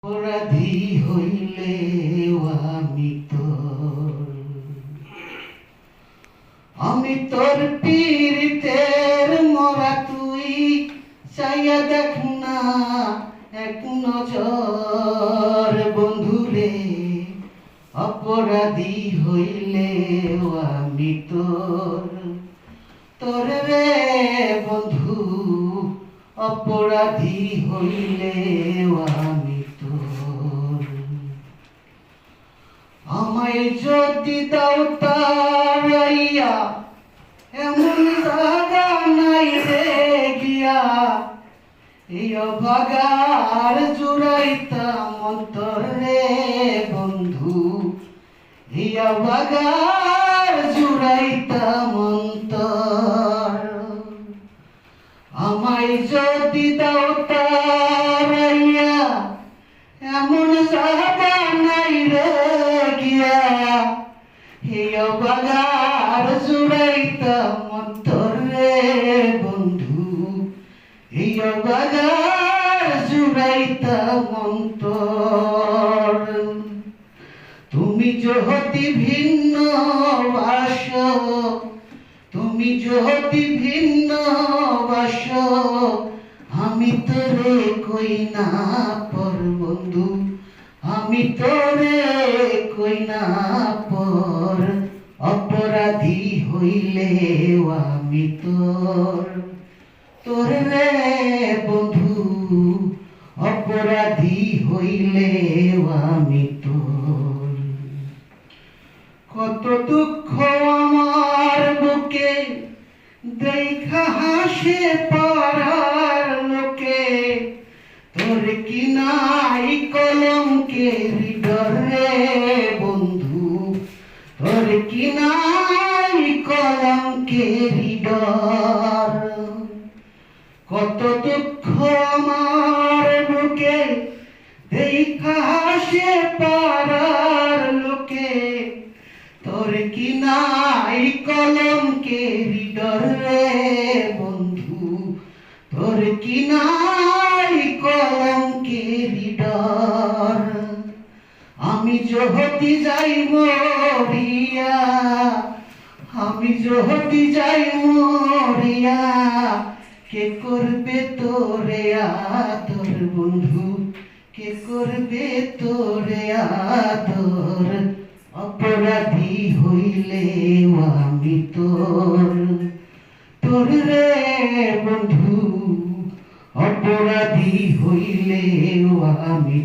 অপরাধী হইলে আমি তোর পীড়িতের মরা তুই চাইয়া দেখ না এক নজর বন্ধুরে। অপরাধী হইলে আমি তোর রে বন্ধু, অপরাধী হইলে আমি আমায় যদি দাও তারাইয়া এমন জায়গা নাই রে গিয়া এই অভাগার জুড়াইতাম অন্তর রে বন্ধু, এই অভাগার জুড়াইতাম অন্তর। আমায় যদি দাও তারাইয়া এমন জায়গা নাই রে গিয়া এই অভাগার জুড়াইতাম অন্তর রে বন্ধু, এই অভাগার জুড়াইতাম অন্তর। তুমি যদি ভিন্ন বাস, তুমি যদি ভিন্ন বাস, আমি তোরে কই না পর বন্ধু, আমি তোরে কই না পর। অপরাধী হইলে আমি তোর রে বন্ধু, অপরাধী হইলে আমি তোর। কত দুঃখ আমার বুকে দেখা হাসে পাড়ার লোকে, তোর কি নাই কলঙ্কের ডর রে বন্ধু, তোর কি নাই কলঙ্কের ডর। কত দুঃখ আমার বুকে দেখা হাসে পাড়ার লোকে, তোর কি নাই কলঙ্কের ডর রে বন্ধু, তোর কি নাই কলঙ্কের ডর। আমি যদি যাই মরিয়া, আমি যদি যাই মরিয়া, কে করবে তোরে আদর বন্ধু, কে করবে তোরে আদর। অপরাধী হইলে আমি তোর রে বন্ধু, অপরাধী হইলে আমি